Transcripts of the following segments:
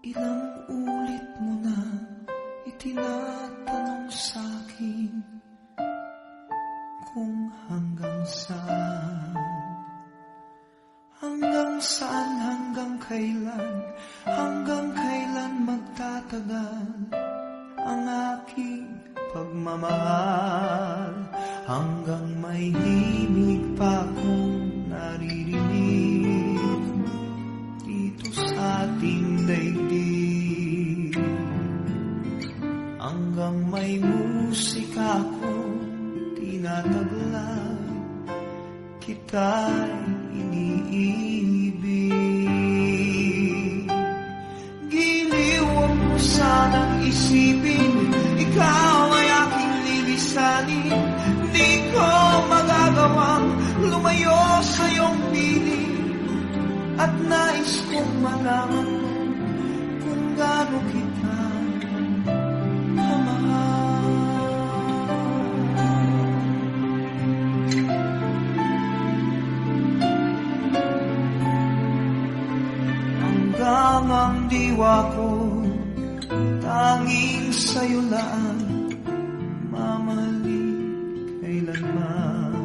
Ilang ulit mo na itinatanong sa'kin kung hanggang saan, hanggang kailan magtatagal ang aking pagmamahal, hanggang may himig pa akong naririnig dito sa ating daigdig, hanggang may musika akong tinataglay, kita'y iniibig. Giliw mo sanang isipin, ikaw ay aking lilisanin, di ko magagawang lumayo sa iyong piling, at nais kong malaman mo kung gaano kita kamahal. Hanggang ang diwa ko tanging sa'yo lang mamahalin kailanman,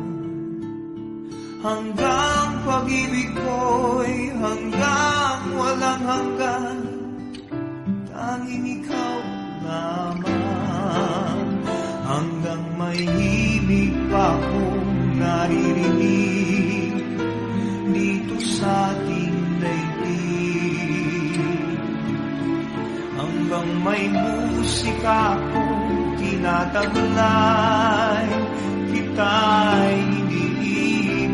hanggang pag-ibig ko'y hanggang walang hanggan, tanging ikaw lamang, hanggang may himig pa akong naririnig dito sa ating daigdig, hanggang may musika akong tinataglay, kita'y iniibig.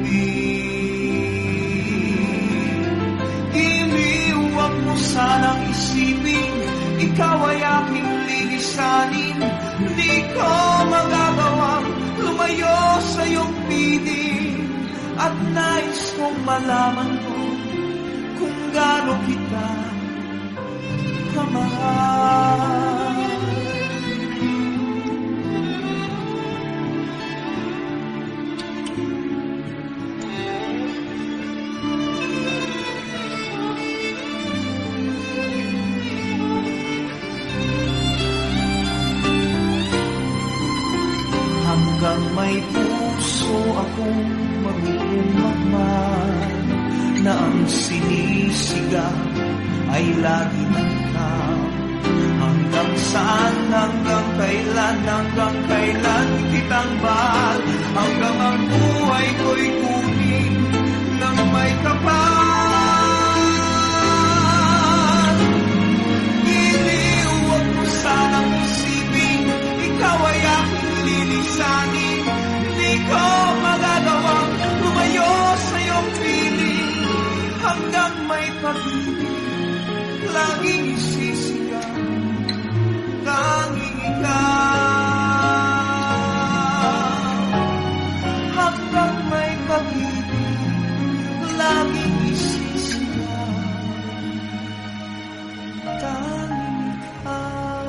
Iniwag mo sanang isipin, ikaw ay aking lilisanin, di ko magagawang lumayo sa iyong piling, at nais kong malaman mo kung gaano kita kamahal. Hanggang may puso akong marunong magmahal, na ang sinisigaw ay laging ikaw. Hanggang saan, hanggang kailan kitang mahal, hanggang ang buhay ko'y kunin ng may kapal. Iniwag mo sanang isipin, ikaw ay aking lilisanin, di ko magagawang lumayo sa iyong piling, hanggang may pag-ibig laging isisigaw, tanging ikaw. Hanggang may pag-ibig laging isisigaw, tanging ikaw.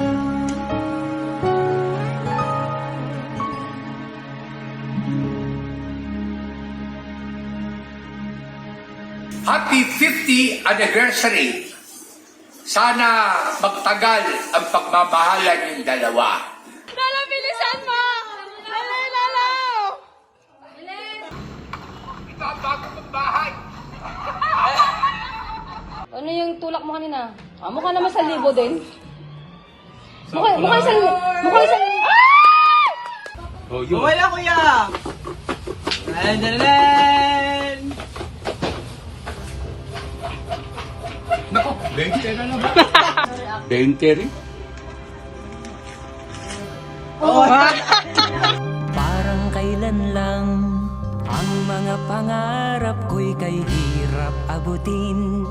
Happy 50th anniversary! Sana magtagal ang pagmamahalan yung dalawa. Lala, bilisan mo! Lala! Ito ang bago kong bahay. Ano yung tulak mo kanina? Mukha naman sa libo din. Mukha sa libo. Oh, yun. Okay lang, kuya! Dalalan! Naku, 20 na lang. 20 rin? Oo! Parang kailan lang ang mga pangarap ko'y kay hirap abutin.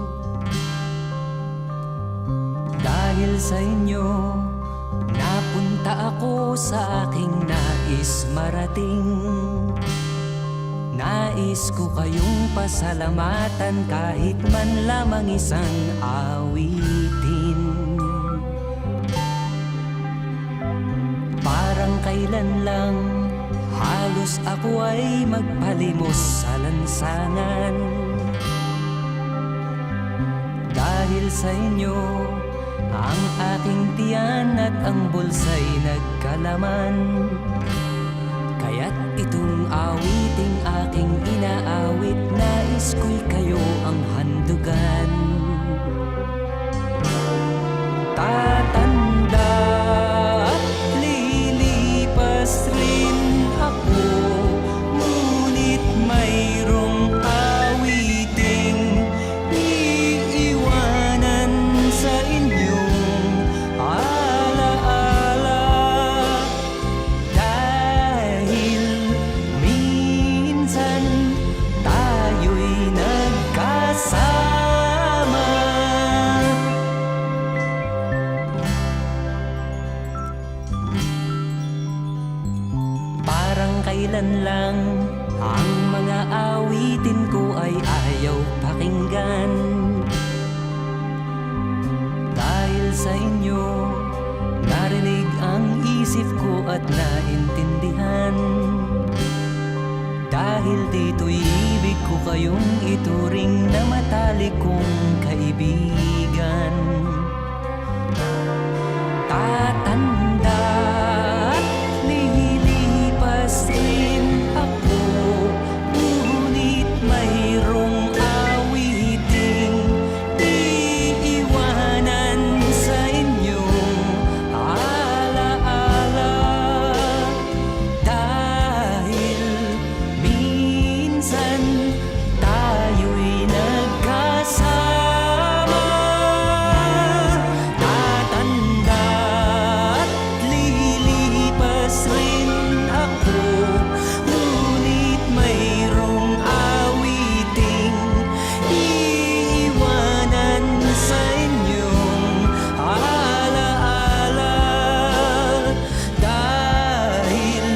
Dahil sa inyo, napunta ako sa aking nais marating. Nais ko kayong pasalamatan kahit man lamang isang awitin. Parang kailan lang halos ako ay magpalimos sa lansangan. Dahil sa inyo, Ang aking tiyan at ang bulsa'y nagkalaman. Kaya't itong awiting aking inaawit, nais ko'y kayo ang handugan. Tatanda at lilipas rin ako, ngunit mayroong awiting iiwanan sa inyong alaala. Dahil minsan tayo'y nagkasama. Parang kailan lang ang mga awitin ko ay ayaw pakinggan. Dahil sa inyo, narinig ang isip ko at naintindihan. Dahil dito'y ibig ko kayong ituring na matalik kong kaibigan. Tatanda at lilipas rin ako, ngunit mayroong awiting iiwanan sa inyong alaala. Dahil minsan tayo'y nagkasama. Tatanda at lilipas rin ako, ngunit mayroong awiting iiwanan sa inyong alaala. Dahil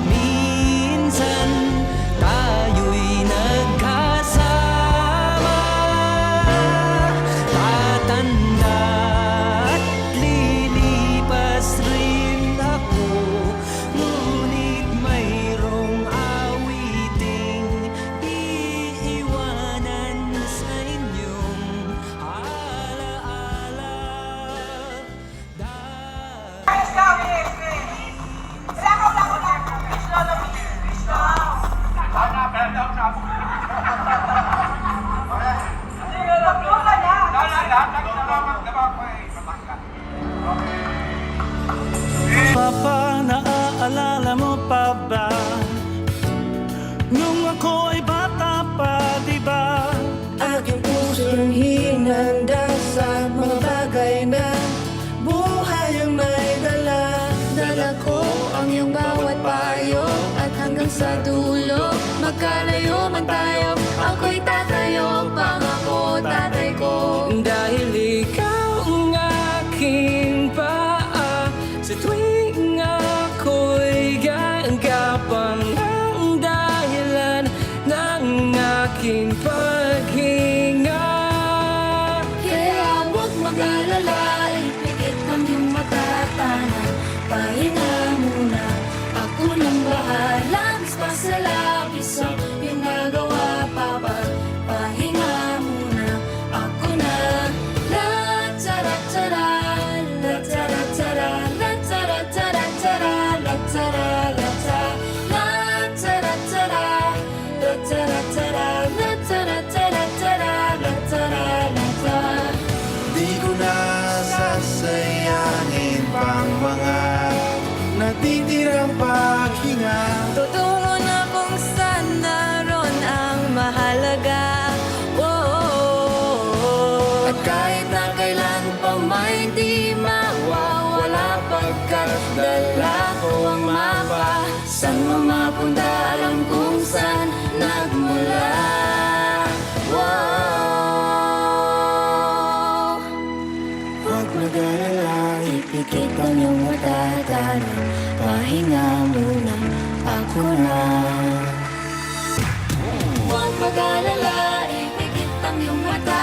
minsan tayo'y nagkasama. Tatanda at lilipas rin ako, ngunit mayroong awiting iiwanan sa inyong alaala. Papa, naaalala mo pa ba nung ako ay bata pa, di ba? Aking puso'y hinanda sa mga bagay na buhay ang may dala. Dala ko ang iyong bawat payo, at hanggang sa dulo magkalayo man tayo, ako'y tatayo, pangako tatay ko. Dahil ikaw ang aking paa, sa tuwing ako'y gagapan, ang dahilan ng aking paghinga. Kaya huwag mag-alala, ipikit ang iyong matatanan. Pahinga muna, ako nang bahala. Pasalabis ang ginagawa, Papa. Pahinga muna, ako na. La-tara-tara, la-tara-tara, la-tara-tara-tara, la-tara-la-ta. La-tara-tara, la-tara-tara, la-tara-tara-tara, la-tara-la-ta. Di ko na sasayangin pang mga natitirang paghinga. Tutungo na kung saan naroon ang mahalaga. Oh, at kahit na kailan pa may di mawawala, pagkat dala ko ang mapa. Saan mamapunta, alam kung saan nagmula. Wow, huwag mag-alala, ipikit ang iyong matatanan. Pahinga muna, ako na. Huwag mag-alala, ipikit ang iyong mata.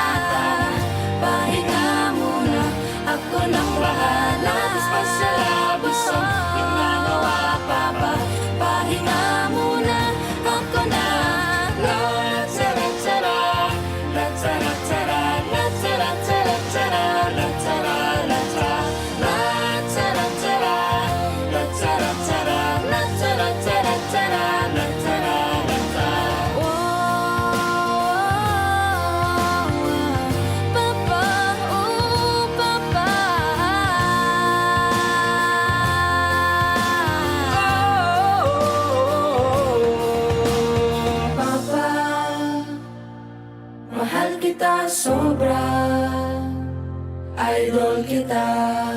Pahinga muna, ako nang bahala. Pasalabos ang ginagawa, Papa. Pahinga muna, ako na. La-tara-tara, la-tara-tara, la-tara-tara, la-tara-la-tara. sobra. Idol kita.